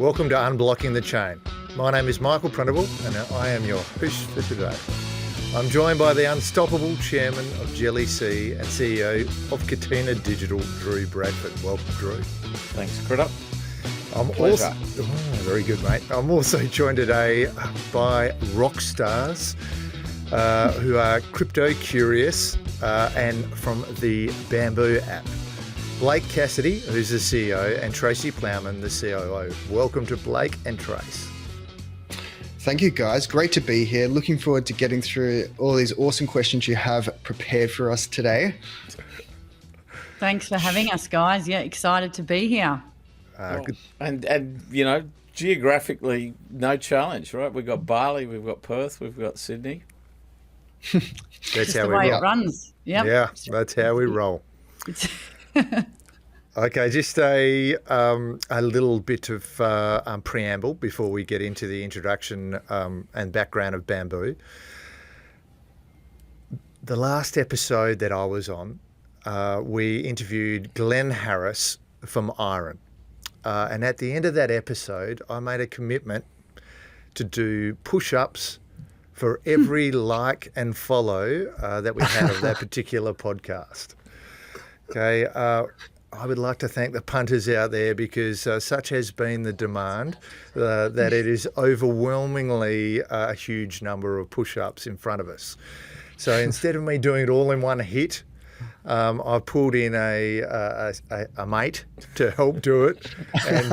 Welcome to Unblocking the Chain. My name is Michael Printable and I am your host for today. I'm joined by the unstoppable chairman of Jelly C and CEO of Katina Digital, Drew Bradford. Welcome, Drew. Thanks, Critter. Very good, mate. I'm also joined today by rock stars who are crypto curious and from the Bamboo app. Blake Cassidy, who's the CEO, and Tracey Plowman, the COO. Welcome to Blake and Trace. Thank you, guys. Great to be here. Looking forward to getting through all these awesome questions you have prepared for us today. Thanks for having us, guys. Yeah, excited to be here. Good. And you know, geographically, no challenge, right? We've got Bali, we've got Perth, we've got Sydney. That's how the we way roll. it runs. Yep. Yeah, that's how we roll. Okay, just a little bit of preamble before we get into the introduction and background of Bamboo. The last episode that I was on, we interviewed Glenn Harris from Iron. And at the end of that episode, I made a commitment to do push-ups for every like and follow that we had of that particular podcast. Okay, I would like to thank the punters out there because such has been the demand that it is overwhelmingly a huge number of push-ups in front of us. So instead of me doing it all in one hit, I pulled in a mate to help do it, and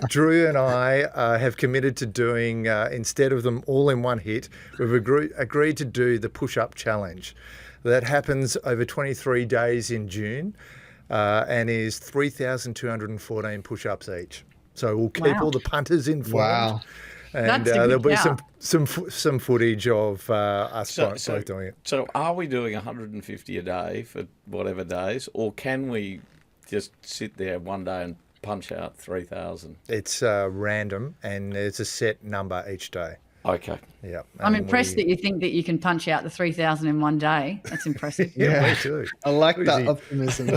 Drew and I have committed to doing instead of them all in one hit, we've agreed to do the push-up challenge. That happens over 23 days in June and is 3,214 push-ups each. So we'll keep all the punters informed. Wow. And there'll be some footage of us both doing it. So are we doing 150 a day for whatever days, or can we just sit there one day and punch out 3,000? It's random, and there's a set number each day. Okay. Yeah. I'm impressed that you think that you can punch out the 3,000 in one day. That's impressive. Yeah, me too. I like that optimism.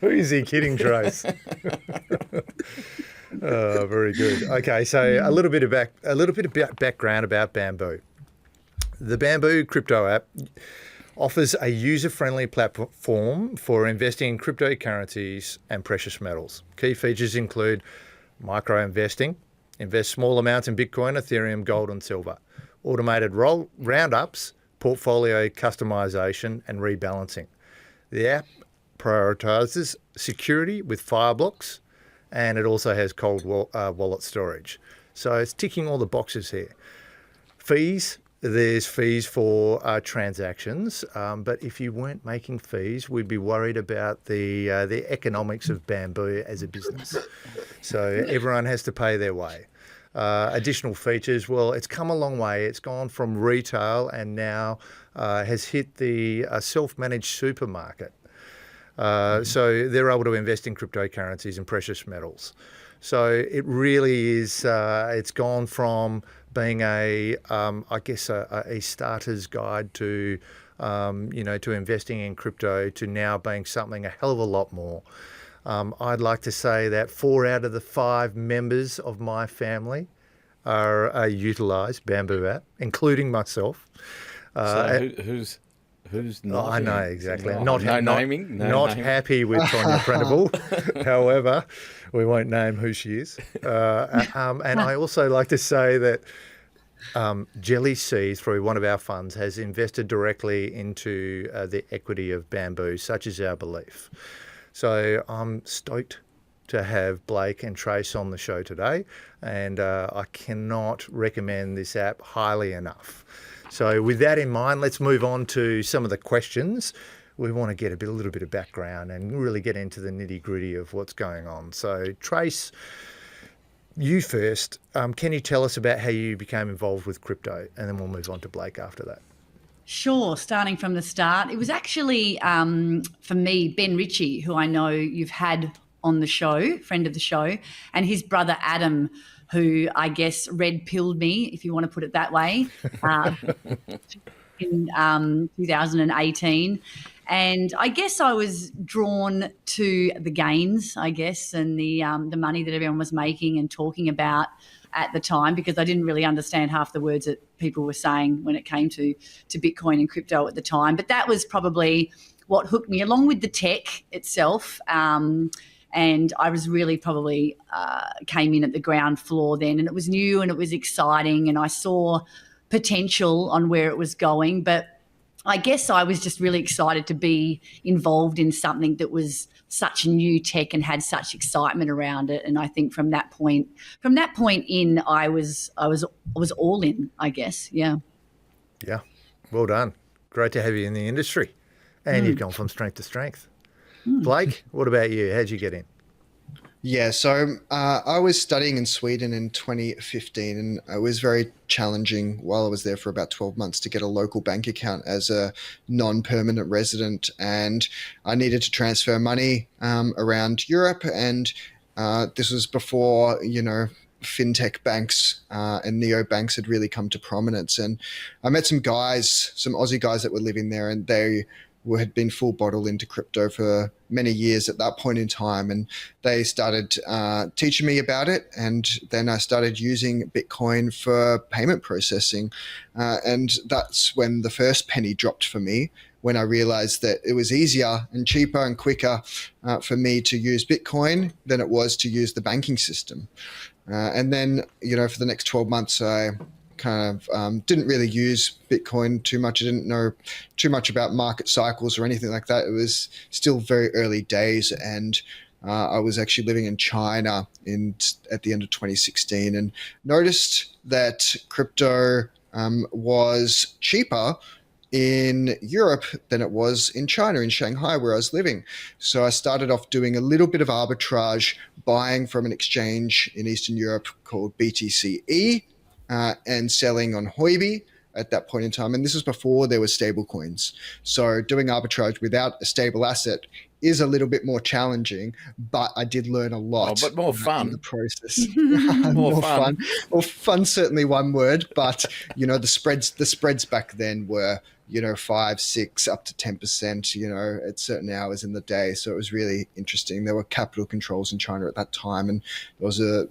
Who is he kidding, Trace? Oh, very good. Okay, so a little bit of background about Bamboo. The Bamboo crypto app offers a user-friendly platform for investing in cryptocurrencies and precious metals. Key features include micro-investing, invest small amounts in Bitcoin, Ethereum, gold and silver, automated roundups, portfolio customization and rebalancing. The app prioritizes security with Fireblocks, and it also has cold wallet storage. So it's ticking all the boxes here. Fees, there's fees for transactions, but if you weren't making fees, we'd be worried about the economics of Bamboo as a business. So everyone has to pay their way. Additional features, well, it's come a long way. It's gone from retail and now has hit the self-managed supermarket. So they're able to invest in cryptocurrencies and precious metals. So it really is, it's gone from being a starter's guide to, to investing in crypto to now being something a hell of a lot more. I'd like to say that 4 out of the 5 members of my family are utilise Bamboo app, incling myself. So who's not? I know, exactly. Not naming. Happy with Tonya Printable. However, we won't name who she is. And I also like to say that Jelly C, through one of our funds, has invested directly into the equity of Bamboo, such is our belief. So I'm stoked to have Blake and Trace on the show today, and I cannot recommend this app highly enough. So with that in mind, let's move on to some of the questions. We want to get a little bit of background and really get into the nitty-gritty of what's going on. So Trace, you first. Can you tell us about how you became involved with crypto? And then we'll move on to Blake after that. Sure, starting from the start. It was actually, for me, Ben Ritchie, who I know you've had on the show, friend of the show, and his brother Adam, who I guess red-pilled me, if you want to put it that way, in 2018. And I guess I was drawn to the gains, I guess, and the money that everyone was making and talking about at the time, because I didn't really understand half the words that people were saying when it came to Bitcoin and crypto at the time. But that was probably what hooked me, along with the tech itself. And I was really probably came in at the ground floor then, and it was new and it was exciting, and I saw potential on where it was going. But I guess I was just really excited to be involved in something that was such new tech and had such excitement around it. And I think from that point in, I was all in, I guess. Yeah. Yeah. Well done. Great to have you in the industry. And you've gone from strength to strength. Blake, what about you? How'd you get in? Yeah, so I was studying in Sweden in 2015, and it was very challenging while I was there for about 12 months to get a local bank account as a non-permanent resident. And I needed to transfer money around Europe, and this was before, fintech banks and neobanks had really come to prominence. And I met some Aussie guys that were living there, and they had been full bottle into crypto for many years at that point in time. And they started teaching me about it. And then I started using Bitcoin for payment processing. And that's when the first penny dropped for me, when I realized that it was easier and cheaper and quicker for me to use Bitcoin than it was to use the banking system. And then, for the next 12 months, I kind of didn't really use Bitcoin too much. I didn't know too much about market cycles or anything like that. It was still very early days, and I was actually living in China at the end of 2016, and noticed that crypto was cheaper in Europe than it was in China, in Shanghai, where I was living. So I started off doing a little bit of arbitrage, buying from an exchange in Eastern Europe called BTCE, and selling on Huobi at that point in time. And this was before there were stable coins. So doing arbitrage without a stable asset is a little bit more challenging, but I did learn a lot. But more fun. In the process. more fun. Well, fun, certainly one word, but the spreads back then were 5, 6, up to 10%, at certain hours in the day. So it was really interesting. There were capital controls in China at that time, and there was a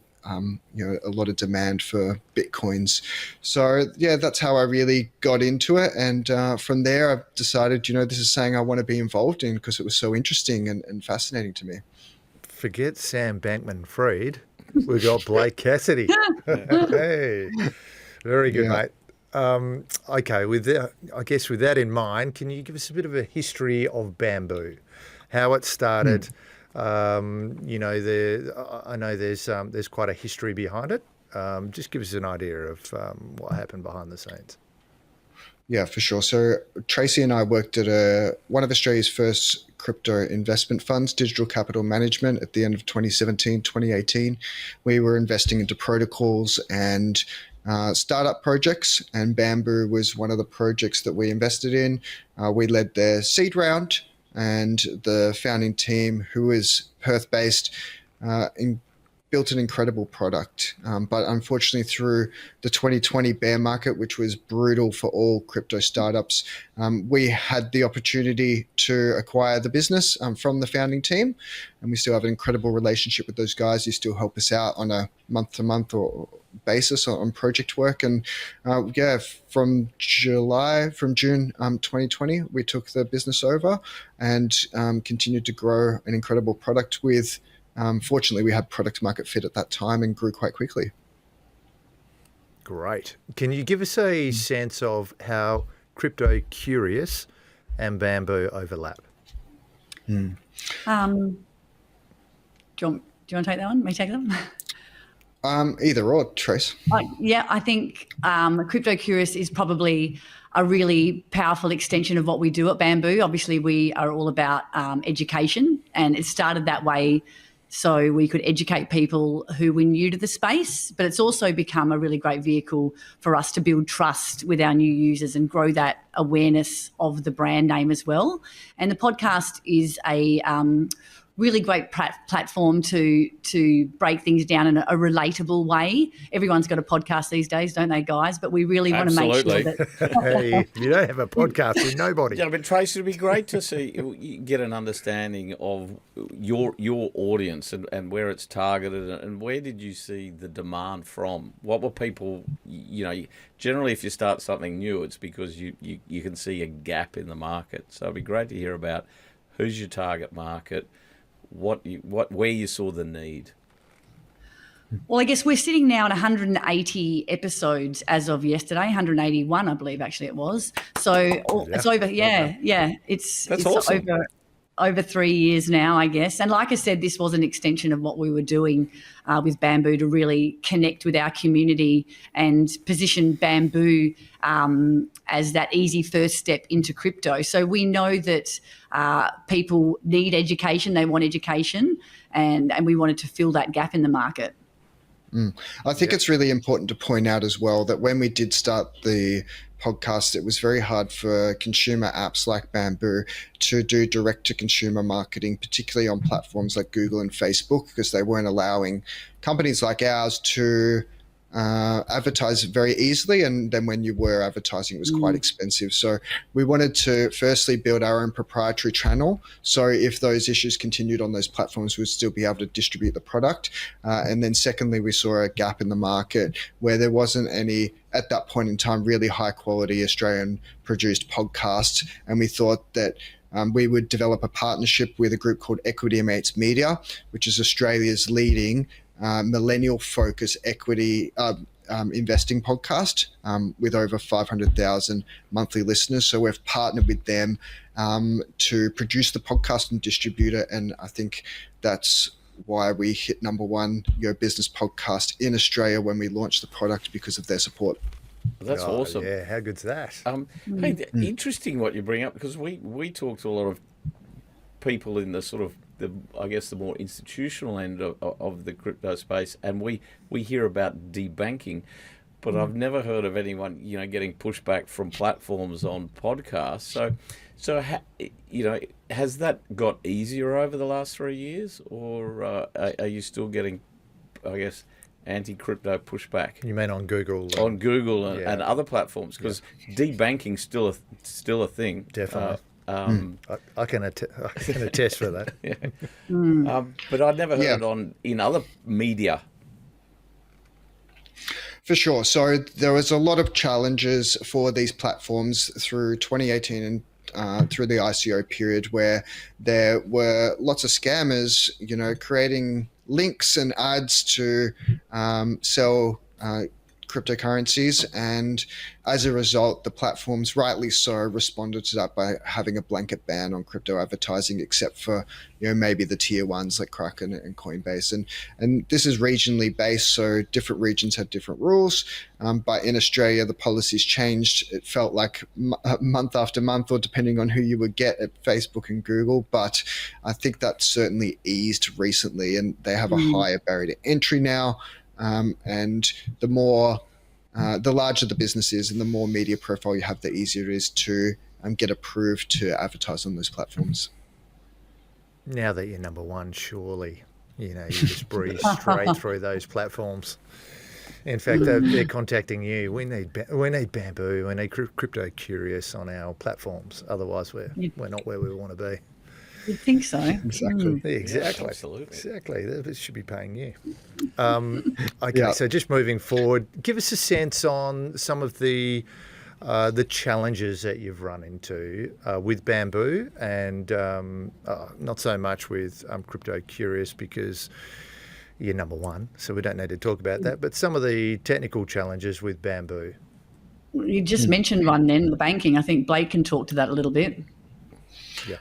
lot of demand for Bitcoins. So yeah, that's how I really got into it. And from there, I've decided, this is something I want to be involved in because it was so interesting and fascinating to me. Forget Sam Bankman-Fried. We've got Blake Cassidy. Hey, very good, mate. Okay, with that in mind, can you give us a bit of a history of bamboo, how it started? I know there's quite a history behind it. Just give us an idea of what happened behind the scenes. Yeah, for sure. So Tracey and I worked at one of Australia's first crypto investment funds, Digital Capital Management, at the end of 2017, 2018. We were investing into protocols and startup projects, and Bamboo was one of the projects that we invested in. We led their seed round, and the founding team, who is Perth-based, built an incredible product. But unfortunately, through the 2020 bear market, which was brutal for all crypto startups, we had the opportunity to acquire the business from the founding team. And we still have an incredible relationship with those guys who still help us out on a month-to-month or basis on project work. And from June 2020, we took the business over and continued to grow an incredible product with, fortunately, we had product market fit at that time and grew quite quickly. Great. Can you give us a sense of how Crypto Curious and Bamboo overlap? Do you want to take that one? May I take that one? Either or, Trace. I think Crypto Curious is probably a really powerful extension of what we do at Bamboo. Obviously, we are all about education, and it started that way so we could educate people who were new to the space, but it's also become a really great vehicle for us to build trust with our new users and grow that awareness of the brand name as well. And the podcast is a really great platform to break things down in a relatable way. Everyone's got a podcast these days, don't they, guys? But we really want to make sure that hey, if you don't have a podcast, you're nobody. Yeah, but Tracey, it'd be great to see get an understanding of your audience and where it's targeted, and where did you see the demand from? What were people? Generally, if you start something new, it's because you can see a gap in the market. So it'd be great to hear about who's your target market, where you saw the need. Well, I guess we're sitting now at 180 episodes as of yesterday, 181, I believe, actually it was. So it's over. It's awesome. over 3 years now, I guess. And like I said, this was an extension of what we were doing with Bamboo to really connect with our community and position Bamboo as that easy first step into crypto. So we know that people need education, they want education, and we wanted to fill that gap in the market. I think it's really important to point out as well that when we did start the podcast, it was very hard for consumer apps like Bamboo to do direct-to-consumer marketing, particularly on platforms like Google and Facebook, because they weren't allowing companies like ours to advertise very easily, and then when you were advertising, it was quite expensive. So we wanted to firstly build our own proprietary channel, so if those issues continued on those platforms, we'd still be able to distribute the product. And then secondly, we saw a gap in the market where there wasn't any, at that point in time, really high quality Australian produced podcasts, and we thought that we would develop a partnership with a group called Equity Mates Media, which is Australia's leading millennial-focused equity investing podcast with over 500,000 monthly listeners. So we've partnered with them to produce the podcast and distribute it, and I think that's why we hit #1 business podcast in Australia when we launched the product, because of their support. That's awesome. Yeah, how good's that? Hey, interesting what you bring up, because we talk to a lot of people in the sort of the more institutional end of the crypto space, and we hear about debanking, but I've never heard of anyone getting pushback from platforms on podcasts. So has that got easier over the last 3 years, or are you still getting, anti-crypto pushback? You mean on Google? On Google and other platforms, because debanking's still a thing. Definitely. I can attest for that. But I'd never heard it in other media. For sure. So there was a lot of challenges for these platforms through 2018 and through the ICO period, where there were lots of scammers, creating links and ads to sell cryptocurrencies, and as a result, the platforms, rightly so, responded to that by having a blanket ban on crypto advertising, except for maybe the tier ones like Kraken and Coinbase, and this is regionally based, so different regions have different rules. But in Australia, the policies changed. It felt like month after month, or depending on who you would get at Facebook and Google. But I think that's certainly eased recently, and they have a higher barrier to entry now. And the larger the business is and the more media profile you have, the easier it is to get approved to advertise on those platforms. Now that you're #1, surely, you just breeze straight through those platforms. In fact, they're contacting you. We need Bamboo. We need Crypto Curious on our platforms. Otherwise, we're not where we want to be. You'd think so. Exactly. Exactly. Absolutely. Exactly. They should be paying you. Okay, so just moving forward, give us a sense on some of the challenges that you've run into with Bamboo, and not so much with Crypto Curious, because you're #1, so we don't need to talk about that. But some of the technical challenges with Bamboo. You just mentioned one then, the banking. I think Blake can talk to that a little bit.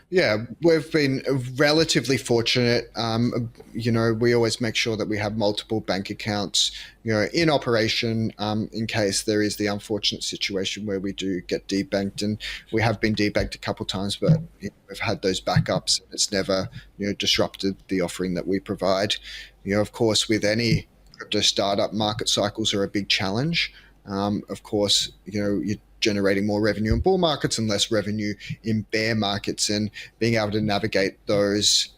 Yeah, we've been relatively fortunate. We always make sure that we have multiple bank accounts, in operation, in case there is the unfortunate situation where we do get debanked. And we have been debanked a couple of times, but we've had those backups. It's never, disrupted the offering that we provide. Of course, with any crypto startup, market cycles are a big challenge. Of course, you're generating more revenue in bull markets and less revenue in bear markets, and being able to navigate those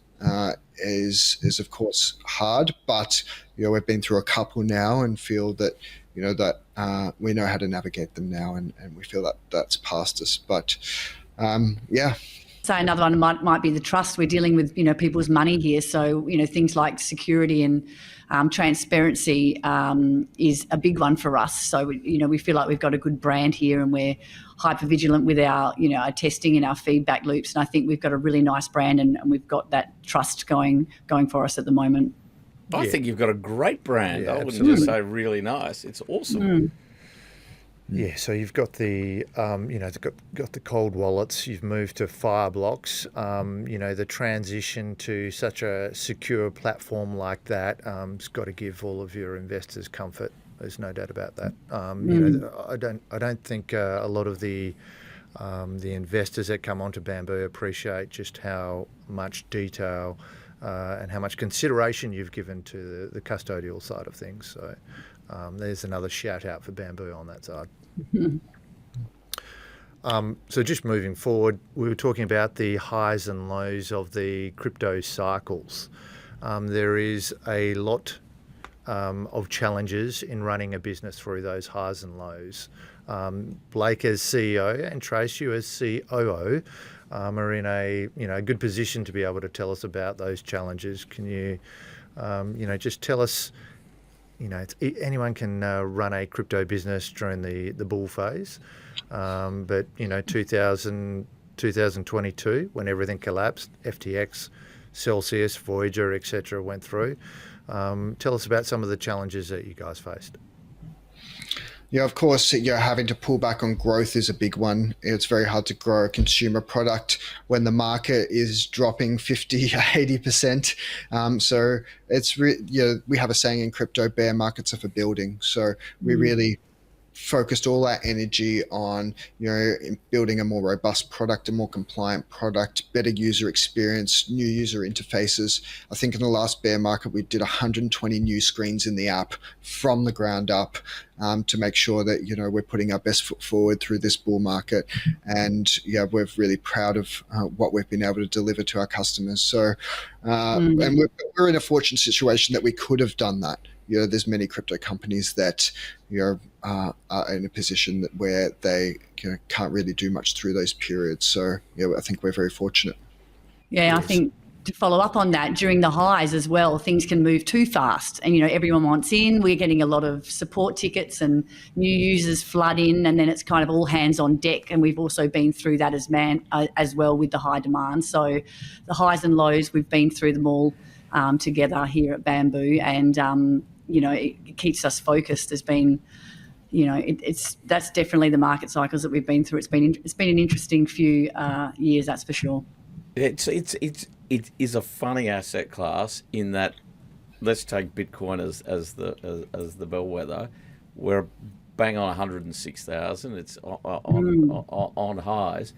is of course hard, but we've been through a couple now and feel that we know how to navigate them now, and we feel that that's past us. But yeah. So another one might be the trust. We're dealing with people's money here, so things like security and transparency is a big one for us. So we feel like we've got a good brand here, and we're hyper vigilant with our our testing and our feedback loops. And I think we've got a really nice brand, and we've got that trust going for us at the moment. I think you've got a great brand. Yeah, I wouldn't absolutely. just say really nice. It's awesome. Yeah, so you've got the, got the cold wallets. You've moved to Fireblocks. The transition to such a secure platform like that has got to give all of your investors comfort. There's no doubt about that. I don't think a lot of the investors that come onto Bamboo appreciate just how much detail and how much consideration you've given to the custodial side of things. So. There's another shout out for Bamboo on that side. So just moving forward, we were talking about the highs and lows of the crypto cycles. There is a lot of challenges in running a business through those highs and lows. Blake as CEO and Tracey as COO are in a good position to be able to tell us about those challenges. Can you, just tell us? Anyone can run a crypto business during the bull phase, but 2022 when everything collapsed, FTX, Celsius, Voyager, etc. went through. Tell us about some of the challenges that you guys faced. Yeah, of course, having to pull back on growth is a big one. It's very hard to grow a consumer product when the market is dropping 50, 80%. So it's we have a saying in crypto, bear markets are for building. So we really focused all our energy on building a more robust product, a more compliant product, better user experience, new user interfaces. I think in the last bear market we did 120 new screens in the app from the ground up to make sure that we're putting our best foot forward through this bull market. And we're really proud of what we've been able to deliver to our customers. So and we're in a fortunate situation that we could have done that. There's many crypto companies that are in a position where they can't really do much through those periods. So I think we're very fortunate. Yeah, yes. I think to follow up on that, during the highs as well, things can move too fast, and everyone wants in. We're getting a lot of support tickets, and new users flood in, and then it's kind of all hands on deck. And we've also been through that as well with the high demand. So the highs and lows, we've been through them all together here at Bamboo, and it keeps us focused. There's been, that's definitely the market cycles that we've been through. It's been an interesting few years, that's for sure. It is a funny asset class in that, let's take Bitcoin as the bellwether. We're bang on 106,000. It's on highs.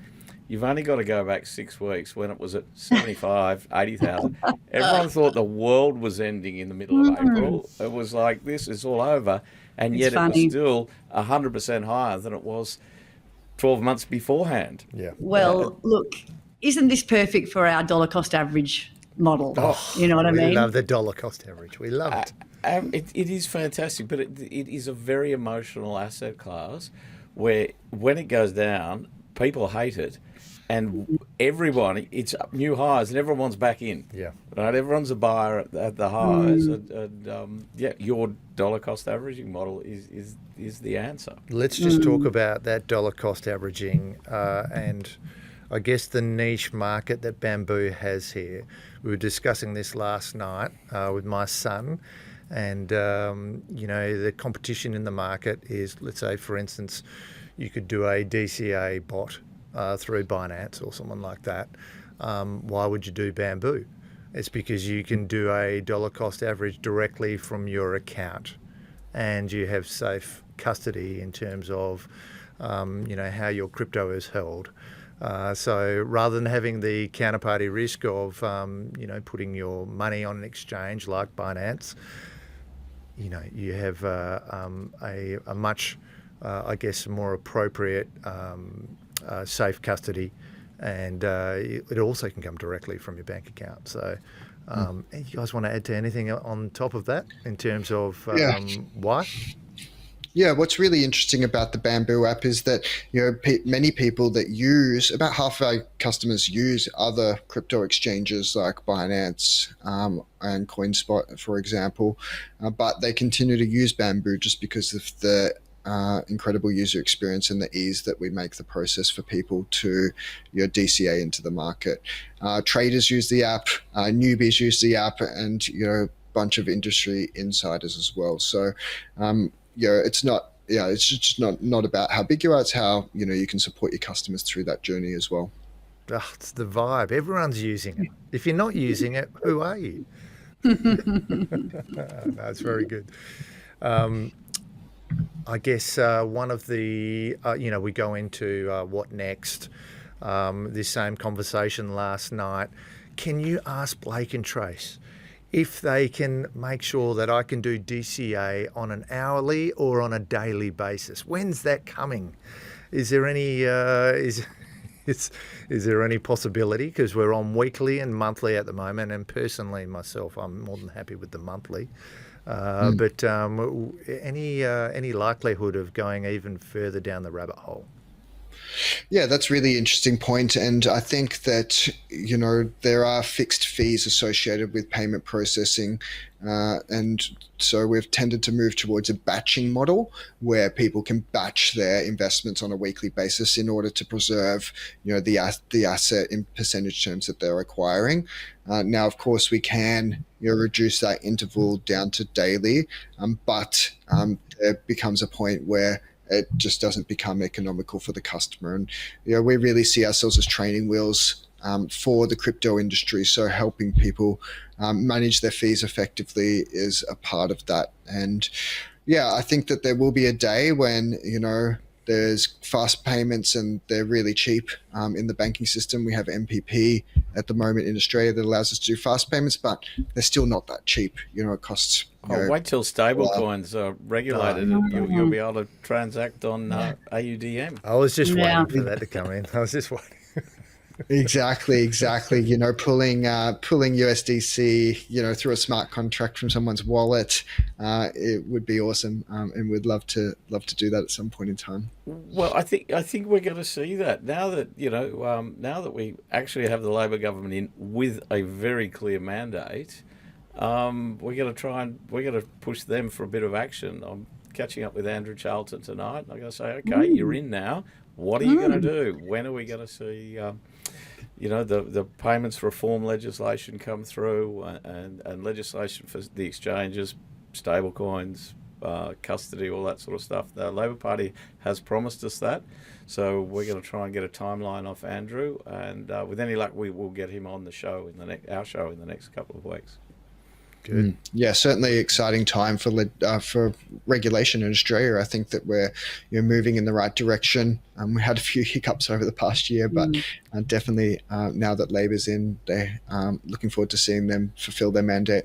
You've only got to go back 6 weeks when it was at 75, 80,000. Everyone thought the world was ending in the middle of April. It was like, this is all over. And yet it was still 100% higher than it was 12 months beforehand. Yeah. Well, look, isn't this perfect for our dollar cost average model? You know what I mean? We love the dollar cost average. We love it. It is fantastic, but it is a very emotional asset class where when it goes down, people hate it. And everyone, it's new highs, and everyone's back in. Yeah. Right? Everyone's a buyer at the highs. And your dollar cost averaging model is the answer. Let's just talk about that dollar cost averaging and I guess the niche market that Bamboo has here. We were discussing this last night with my son, and the competition in the market is, let's say, for instance, you could do a DCA bot through Binance or someone like that. Why would you do Bamboo? It's because you can do a dollar cost average directly from your account, and you have safe custody in terms of how your crypto is held. So rather than having the counterparty risk of putting your money on an exchange like Binance, you have a much more appropriate safe custody and it also can come directly from your bank account. So, you guys want to add to anything on top of that in terms of Yeah. why? Yeah, what's really interesting about the Bamboo app is that many people that use, about half of our customers use other crypto exchanges like Binance and CoinSpot, for example, but they continue to use Bamboo just because of the incredible user experience and the ease that we make the process for people to DCA into the market. Traders use the app, newbies use the app, and a bunch of industry insiders as well. So. It's not. Yeah, it's just not about how big you are. It's how you can support your customers through that journey as well. Oh, it's the vibe. Everyone's using it. If you're not using it, who are you? That's very good. I guess one of the we go into what next. This same conversation last night. Can you ask Blake and Trace if they can make sure that I can do DCA on an hourly or on a daily basis? When's that coming? Is there any is there any possibility? Because we're on weekly and monthly at the moment, and personally myself, I'm more than happy with the monthly. But any likelihood of going even further down the rabbit hole? Yeah, that's a really interesting point. And I think that, there are fixed fees associated with payment processing. And so we've tended to move towards a batching model where people can batch their investments on a weekly basis in order to preserve, the asset in percentage terms that they're acquiring. Now, of course, we can reduce that interval down to daily, but there becomes a point where it just doesn't become economical for the customer. And we really see ourselves as training wheels for the crypto industry. So helping people manage their fees effectively is a part of that. And yeah, I think that there will be a day when, there's fast payments and they're really cheap in the banking system. We have MPP at the moment in Australia that allows us to do fast payments, but they're still not that cheap. It costs. Wait till stablecoins are regulated and you'll be able to transact on AUDM. I was just waiting for that to come in. I was just waiting. Exactly. Pulling USDC, through a smart contract from someone's wallet, it would be awesome, and we'd love to do that at some point in time. Well, I think we're going to see that now that now that we actually have the Labor government in with a very clear mandate. We're going to push them for a bit of action. I'm catching up with Andrew Charlton tonight. I'm going to say, okay, you're in now. What are you going to do? When are we going to see, the payments reform legislation come through and legislation for the exchanges, stablecoins, custody, all that sort of stuff? The Labor Party has promised us that. So we're going to try and get a timeline off Andrew. And with any luck, we will get him on the show our show in the next couple of weeks. Good. Yeah, certainly exciting time for regulation in Australia. I think that we're moving in the right direction. We had a few hiccups over the past year, but definitely now that Labor's in, they're looking forward to seeing them fulfill their mandate.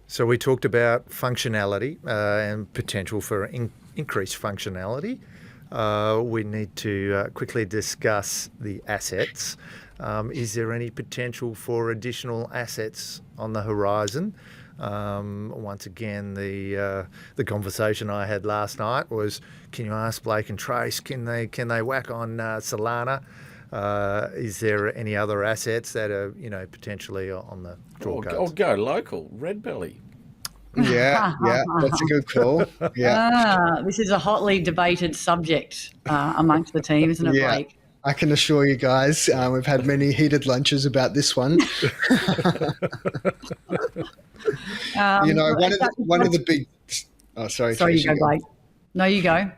So we talked about functionality and potential for increased functionality. We need to quickly discuss the assets. Is there any potential for additional assets on the horizon? Once again, the conversation I had last night was, can you ask Blake and Trace, can they whack on Solana? Is there any other assets that are potentially on the draw cards? Or go local, Red Belly. Yeah, that's a good call. Yeah, this is a hotly debated subject amongst the team, isn't it, Blake? I can assure you guys, we've had many heated lunches about this one. One of the big. Oh, sorry. Sorry, you go, Blake. No, you go.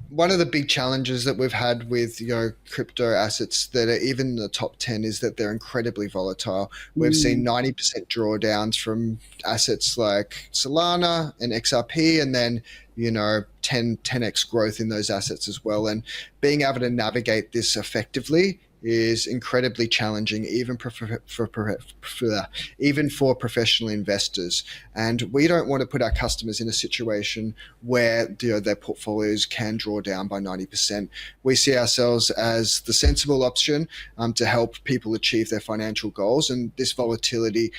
One of the big challenges that we've had with crypto assets that are even in the top 10 is that they're incredibly volatile. We've seen 90% drawdowns from assets like Solana and XRP, and then 10x growth in those assets as well. And being able to navigate this effectively is incredibly challenging, even even for professional investors. And we don't want to put our customers in a situation where their portfolios can draw down by 90%. We see ourselves as the sensible option to help people achieve their financial goals. And this volatility,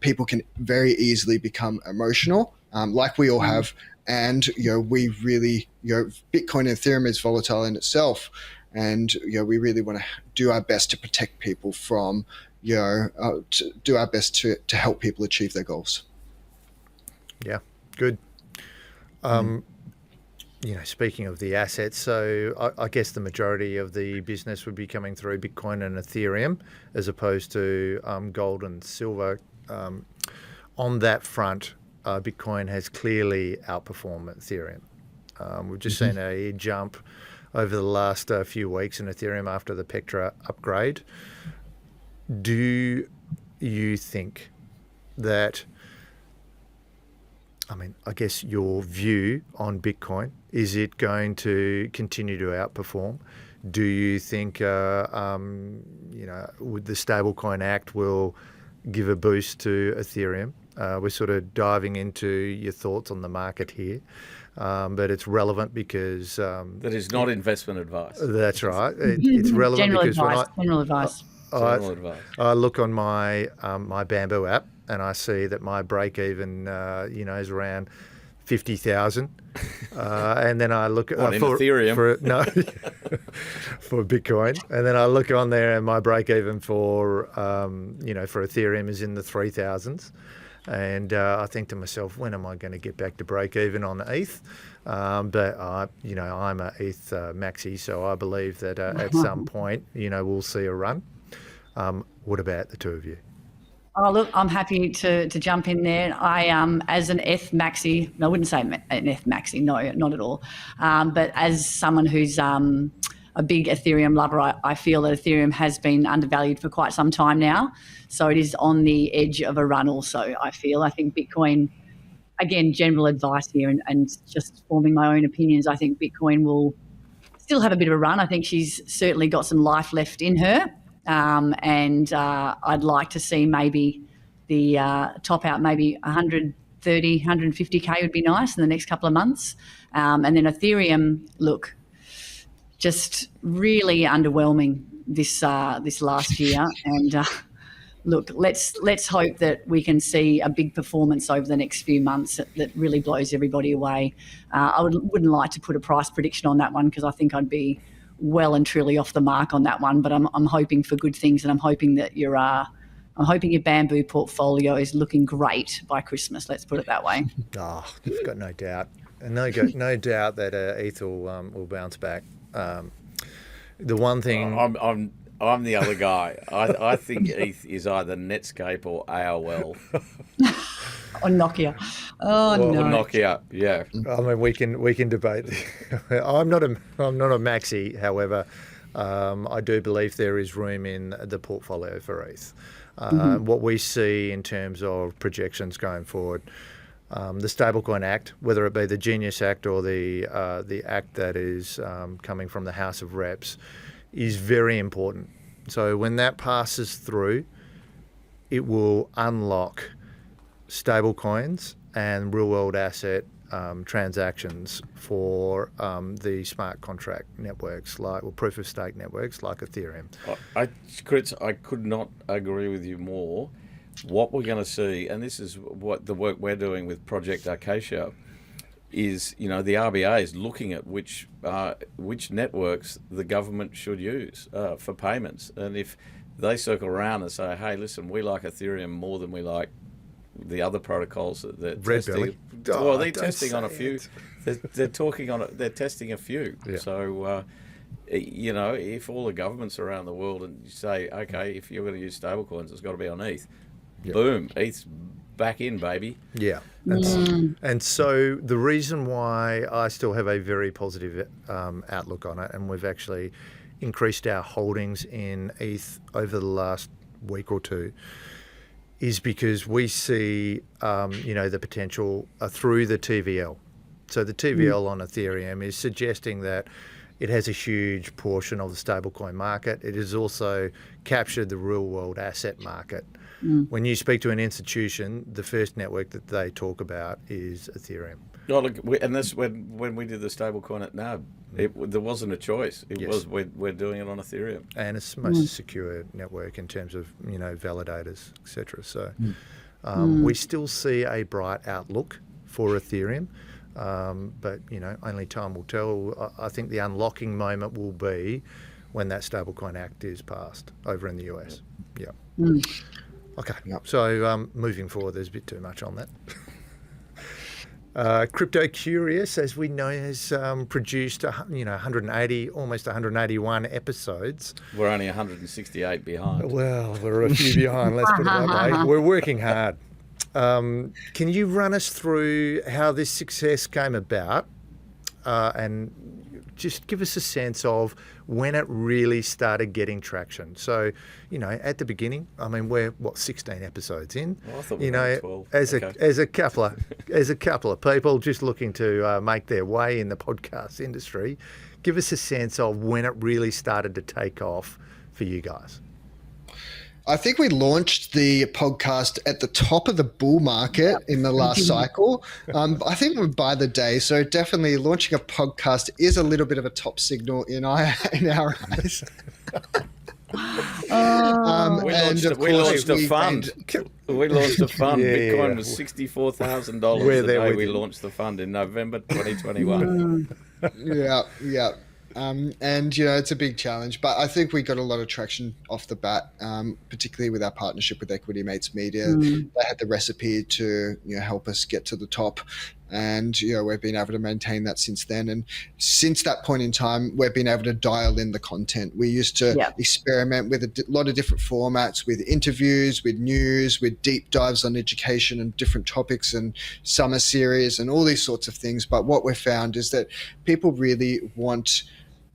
people can very easily become emotional, like we all have. And we really, Bitcoin and Ethereum is volatile in itself, and we really want to do our best to protect people from, to do our best to help people achieve their goals. Yeah, good. Speaking of the assets, so I guess the majority of the business would be coming through Bitcoin and Ethereum as opposed to gold and silver. On that front, Bitcoin has clearly outperformed Ethereum. We've just seen a jump over the last few weeks in Ethereum after the Petra upgrade. Do you think that, I guess your view on Bitcoin, is it going to continue to outperform? Do you think, with the Stablecoin Act will give a boost to Ethereum? We're sort of diving into your thoughts on the market here, but it's relevant because... that is not investment advice. That's right. It's relevant General because advice. General advice. I look on my my Bamboo app and I see that my break even, is around 50,000, and then I look in Ethereum for Bitcoin, and then I look on there and my break even for for Ethereum is in the 3,000s, and I think to myself, when am I going to get back to break even on ETH? But I'm a ETH maxi, so I believe that at some point we'll see a run. What about the two of you? Oh, look, I'm happy to jump in there. I, as an ETH maxi, no, I wouldn't say an ETH maxi, no, not at all. But as someone who's a big Ethereum lover, I feel that Ethereum has been undervalued for quite some time now. So it is on the edge of a run also, I feel. I think Bitcoin, again, general advice here and just forming my own opinions, I think Bitcoin will still have a bit of a run. I think she's certainly got some life left in her. And I'd like to see maybe the top out, maybe 130, 150K would be nice in the next couple of months. And then Ethereum, look, just really underwhelming this last year. And look, let's hope that we can see a big performance over the next few months that really blows everybody away. I wouldn't like to put a price prediction on that one because I think I'd be well and truly off the mark on that one, but I'm hoping for good things, and I'm hoping that your Bamboo portfolio is looking great by Christmas. Let's put it that way. Oh, I've got no doubt, and no doubt that ETH will bounce back. The one thing I'm the other guy. I think ETH is either Netscape or AOL. Or Nokia. Oh, no. Or Nokia, yeah. I mean, we can debate. I'm not a maxi, however, I do believe there is room in the portfolio for ETH. What we see in terms of projections going forward, the Stablecoin Act, whether it be the Genius Act or the act that is coming from the House of Reps, is very important. So when that passes through, it will unlock stablecoins and real-world asset transactions for the smart contract networks, proof of stake networks like Ethereum. Chris, I could not agree with you more. What we're going to see, and this is what the work we're doing with Project Acacia, is the RBA is looking at which networks the government should use for payments, and if they circle around and say, "Hey, listen, we like Ethereum more than we like the other protocols that they're testing." Well, they're testing on a few. They're testing a few. Yeah. So, if all the governments around the world and you say, "Okay, if you're going to use stablecoins, it's got to be on ETH," Yep. Boom, ETH's back in, baby. Yeah. And so the reason why I still have a very positive outlook on it, and we've actually increased our holdings in ETH over the last week or two, is because we see, the potential through the TVL. So the TVL on Ethereum is suggesting that It has a huge portion of the stablecoin market. It has also captured the real world asset market. When you speak to an institution, the first network that they talk about is Ethereum. Oh, look, and this when we did the stablecoin at NAB, there wasn't a choice. It was we're doing it on Ethereum, and it's the most secure network in terms of validators, etc. So we still see a bright outlook for Ethereum, but only time will tell. I think the unlocking moment will be when that Stablecoin Act is passed over in the US. Yeah. Okay. So moving forward, there's a bit too much on that. Crypto Curious, as we know, has produced 180, almost 181 episodes. We're only 168 behind. Well, we're a few behind, let's put it that way. We're working hard. Can you run us through how this success came about and just give us a sense of when it really started getting traction? So, at the beginning, I mean, we're 16 episodes in. Well, I thought we were 12. As a couple of people just looking to make their way in the podcast industry, give us a sense of when it really started to take off for you guys. I think we launched the podcast at the top of the bull market in the last cycle. I think we're by the day. So definitely launching a podcast is a little bit of a top signal in our eyes. We launched a fund. Bitcoin was $64,000 the day we launched the fund in November 2021. Yeah. And it's a big challenge, but I think we got a lot of traction off the bat, particularly with our partnership with Equity Mates Media. They had the recipe to help us get to the top, and we've been able to maintain that since then. And since that point in time, we've been able to dial in the content. We used to experiment with a lot of different formats, with interviews, with news, with deep dives on education and different topics, and summer series and all these sorts of things. But what we've found is that people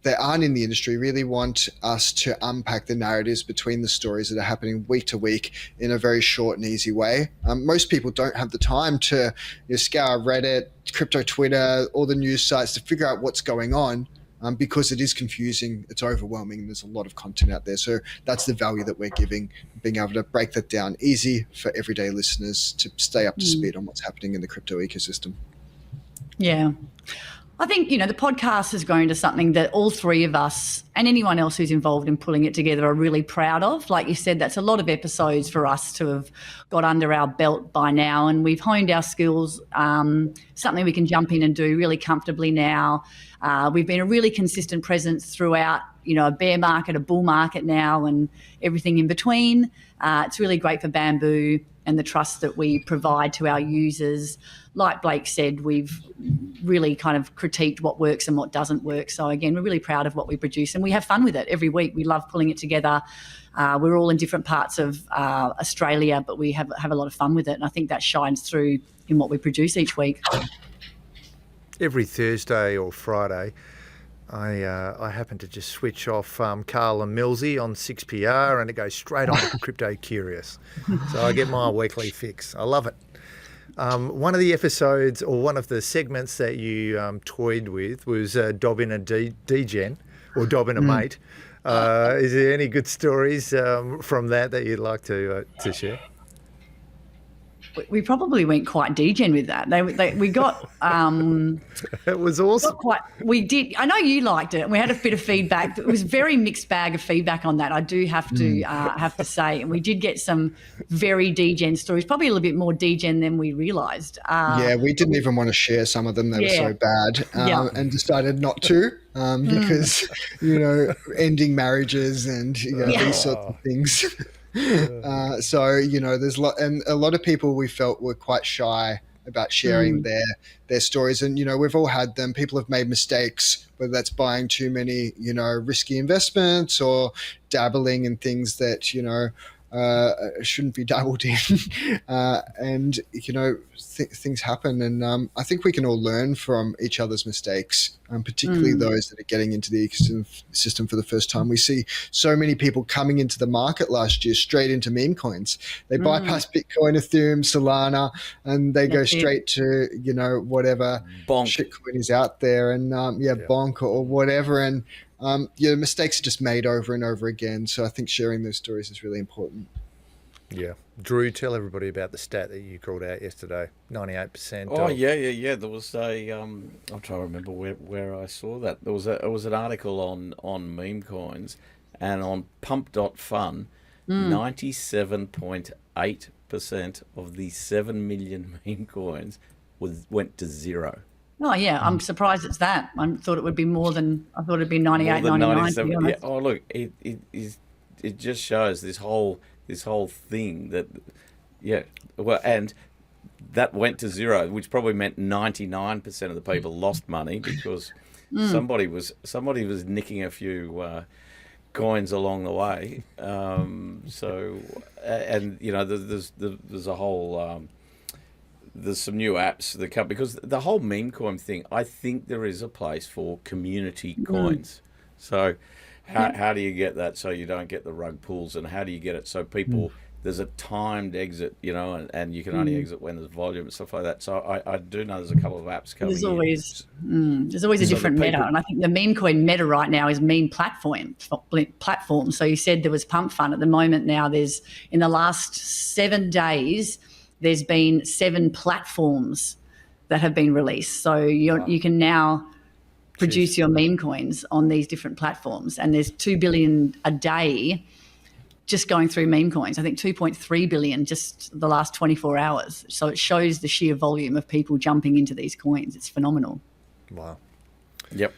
that aren't in the industry really want us to unpack the narratives between the stories that are happening week to week in a very short and easy way. Most people don't have the time to scour Reddit, crypto Twitter, all the news sites to figure out what's going on because it is confusing, it's overwhelming, and there's a lot of content out there. So that's the value that we're giving, being able to break that down easy for everyday listeners to stay up to speed on what's happening in the crypto ecosystem. Yeah. I think, the podcast has grown to something that all three of us and anyone else who's involved in pulling it together are really proud of. Like you said, that's a lot of episodes for us to have got under our belt by now, and we've honed our skills, something we can jump in and do really comfortably now. We've been a really consistent presence throughout, a bear market, a bull market now, and everything in between. It's really great for Bamboo and the trust that we provide to our users. Like Blake said, we've really kind of critiqued what works and what doesn't work. So again, we're really proud of what we produce, and we have fun with it every week. We love pulling it together. We're all in different parts of Australia, but we have a lot of fun with it. And I think that shines through in what we produce each week. Every Thursday or Friday, I happen to just switch off Carl and Millsy on 6PR, and it goes straight on to Crypto Curious. So I get my weekly fix. I love it. One of the episodes, or one of the segments that you toyed with was dobbing a degen or dobbing a mate. Is there any good stories from that you'd like to share? We probably went quite degen with that. We got. It was awesome. We did. I know you liked it. We had a bit of feedback. It was a very mixed bag of feedback on that. I do have to say, and we did get some very degen stories. Probably a little bit more degen than we realised. We didn't even want to share some of them. They were so bad, and decided not to because ending marriages and these sorts of things. So there's a lot of people we felt were quite shy about sharing their stories, and we've all had them. People have made mistakes, whether that's buying too many risky investments or dabbling in things that shouldn't be dabbled in. And things happen, and I think we can all learn from each other's mistakes, particularly those that are getting into the system for the first time. We see so many people coming into the market last year straight into meme coins. They bypass Bitcoin, Ethereum, Solana, and they go straight to whatever Bonk. shitcoin is out there, and Bonk or whatever, and mistakes are just made over and over again. So I think sharing those stories is really important. Yeah. Drew, tell everybody about the stat that you called out yesterday. 98%. Oh, yeah. There was a I'm trying to remember where I saw that. It was an article on meme coins, and on pump.fun, 97.8% of the 7 million meme coins went to zero. Oh, yeah. I'm surprised it's that. I thought it would be more than, I thought it'd be 98, More than 99, to be 97. honest. Yeah. Oh, look, it just shows this whole thing that, well, and that went to zero, which probably meant 99% of the people lost money because somebody was nicking a few coins along the way. So, and there's a whole there's some new apps that come, because the whole meme coin thing, I think there is a place for community coins. So how do you get that so you don't get the rug pulls, and how do you get it so people, there's a timed exit, and you can only exit when there's volume and stuff like that. So I do know there's a couple of apps coming There's always a different meta, and I think the meme coin meta right now is meme platform. So you said there was Pump Fun. At the moment now, there's, in the last 7 days, there's been 7 platforms that have been released. So you can now produce your meme coins on these different platforms, and there's 2 billion a day just going through meme coins. I think 2.3 billion just the last 24 hours. So it shows the sheer volume of people jumping into these coins. It's phenomenal. Wow. Yep.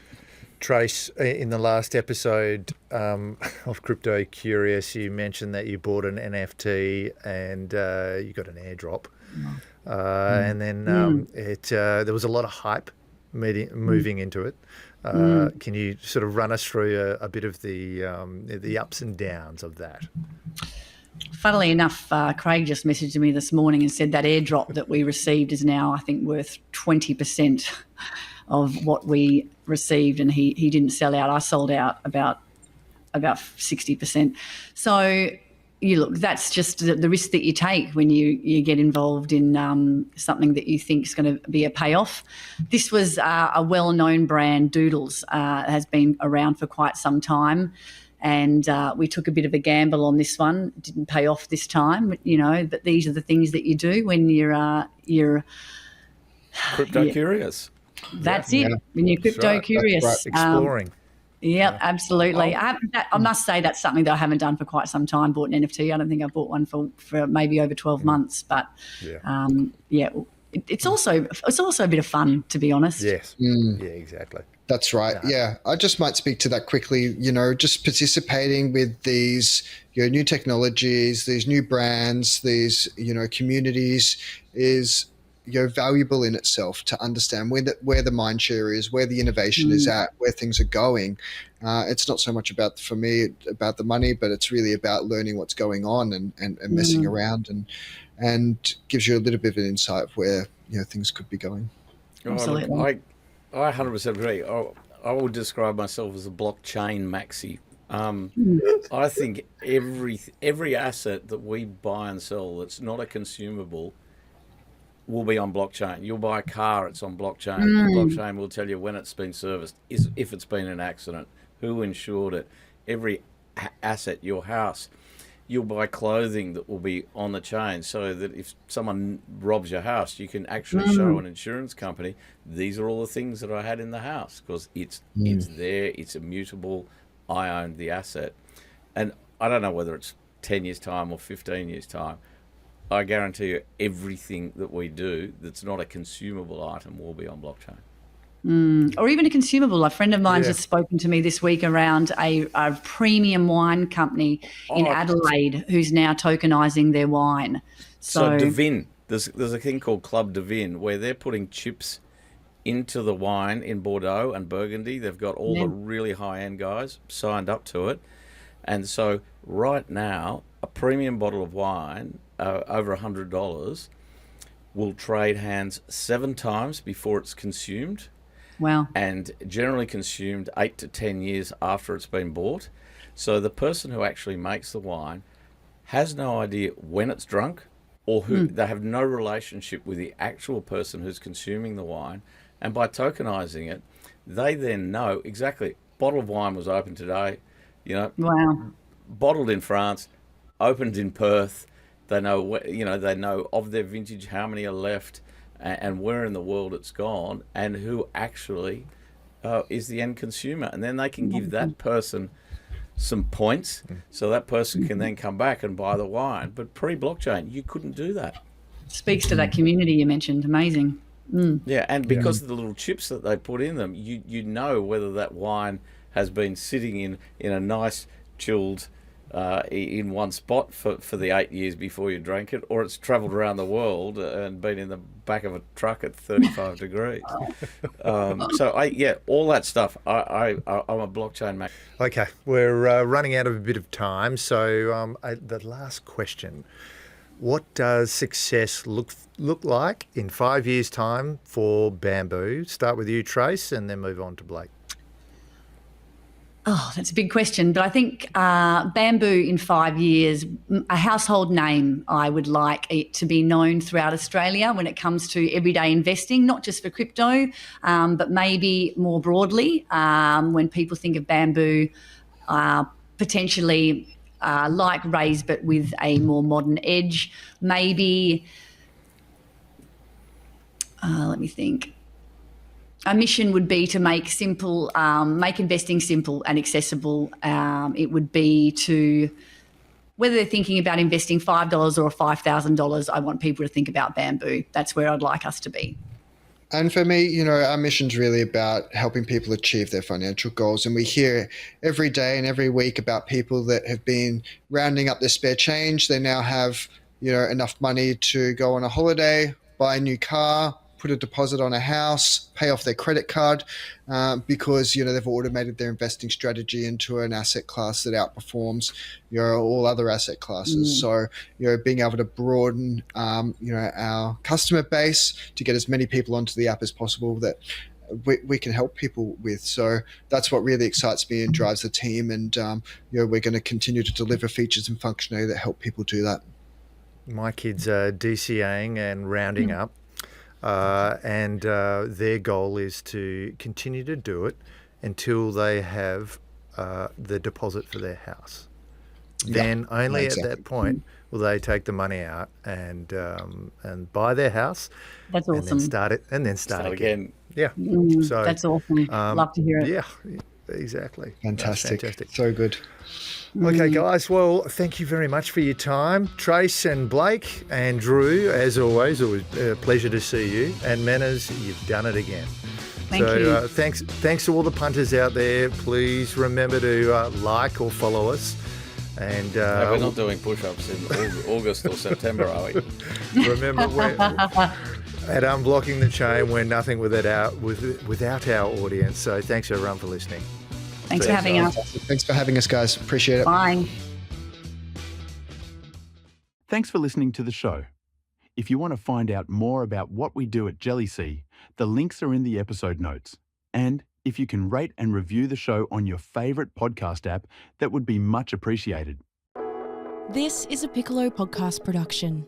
Trace, in the last episode of Crypto Curious, you mentioned that you bought an NFT and you got an airdrop. And then there was a lot of hype moving into it. Can you sort of run us through a bit of the ups and downs of that? Funnily enough, Craig just messaged me this morning and said that airdrop that we received is now, I think, worth 20% of what we received, and he didn't sell out. I sold out about 60%. So that's just the risk that you take when you get involved in something that you think is going to be a payoff. This was a well-known brand, Doodles, has been around for quite some time, and we took a bit of a gamble on this one. It didn't pay off this time, but these are the things that you do when you're Crypto curious. That's it. When you're crypto curious, That's right. Exploring. Absolutely. I must say that's something that I haven't done for quite some time. Bought an NFT. I don't think I bought one for maybe over 12 months. But it's also a bit of fun, to be honest. Yes. Yeah, exactly. That's right. Yeah. I just might speak to that quickly. Just participating with these new technologies, these new brands, these communities is valuable in itself to understand where the mind share is, where the innovation is at, where things are going. It's not so much about the money, but it's really about learning what's going on and messing around, and gives you a little bit of an insight of where things could be going. Absolutely. Look, I 100% agree. I would describe myself as a blockchain maxi. I think every asset that we buy and sell that's not a consumable will be on blockchain. You'll buy a car, it's on blockchain. Blockchain will tell you when it's been serviced, if it's been an accident, who insured it. Every asset, your house, you'll buy clothing that will be on the chain, so that if someone robs your house, you can actually show an insurance company, these are all the things that I had in the house, because it's there, it's immutable, I owned the asset. And I don't know whether it's 10 years' time or 15 years' time, I guarantee you everything that we do that's not a consumable item will be on blockchain. Or even a consumable. A friend of mine just spoken to me this week around a premium wine company in Adelaide who's now tokenizing their wine. So Devin, there's a thing called Club Devin where they're putting chips into the wine in Bordeaux and Burgundy. They've got all the really high-end guys signed up to it. And so right now, a premium bottle of wine over $100 will trade hands 7 times before it's consumed. Wow. And generally consumed 8 to 10 years after it's been bought. So the person who actually makes the wine has no idea when it's drunk, or who they have no relationship with the actual person who's consuming the wine. And by tokenizing it, they then know exactly, bottle of wine was opened today, Wow. bottled in France, opened in Perth. They know, they know of their vintage, how many are left, and where in the world it's gone, and who actually is the end consumer. And then they can give that person some points, so that person can then come back and buy the wine. But pre-blockchain, you couldn't do that. Speaks to that community you mentioned. Amazing. Yeah, and because of the little chips that they put in them, you know whether that wine has been sitting in a nice chilled in one spot for the 8 years before you drank it, or it's travelled around the world and been in the back of a truck at 35 degrees. So all that stuff. I'm a blockchain man. Okay, we're running out of a bit of time. So the last question: what does success look like in 5 years' time for Bamboo? Start with you, Trace, and then move on to Blake. Oh, that's a big question. But I think Bamboo in 5 years, a household name, I would like it to be known throughout Australia when it comes to everyday investing, not just for crypto, but maybe more broadly. When people think of Bamboo, potentially like Raise, but with a more modern edge. Maybe, let me think. Our mission would be to make investing simple and accessible. It would be to, whether they're thinking about investing $5 or $5,000, I want people to think about Bamboo. That's where I'd like us to be. And for me, our mission's really about helping people achieve their financial goals. And we hear every day and every week about people that have been rounding up their spare change. They now have, enough money to go on a holiday, buy a new car, put a deposit on a house, pay off their credit card, because they've automated their investing strategy into an asset class that outperforms all other asset classes. So being able to broaden our customer base to get as many people onto the app as possible that we can help people with. So that's what really excites me and drives the team. And we're going to continue to deliver features and functionality that help people do that. My kids are DCAing and rounding up. And their goal is to continue to do it until they have the deposit for their house. Then only at that point will they take the money out and buy their house. That's awesome. And then start again. Yeah. So that's awesome. Love to hear it. Yeah, exactly. Fantastic. So good. Okay, guys. Well, thank you very much for your time. Trace and Blake and Drew, as always, it was a pleasure to see you. And Manners, you've done it again. Thank you. Thanks to all the punters out there. Please remember to like or follow us. And we're not doing push-ups in August or September, are we? Remember, we're at Unblocking the Chain, we're nothing without our audience. So thanks, everyone, for listening. Thanks for having us. Thanks for having us, guys. Appreciate it. Bye. Thanks for listening to the show. If you want to find out more about what we do at Jellycy, the links are in the episode notes. And if you can rate and review the show on your favourite podcast app, that would be much appreciated. This is a Piccolo podcast production.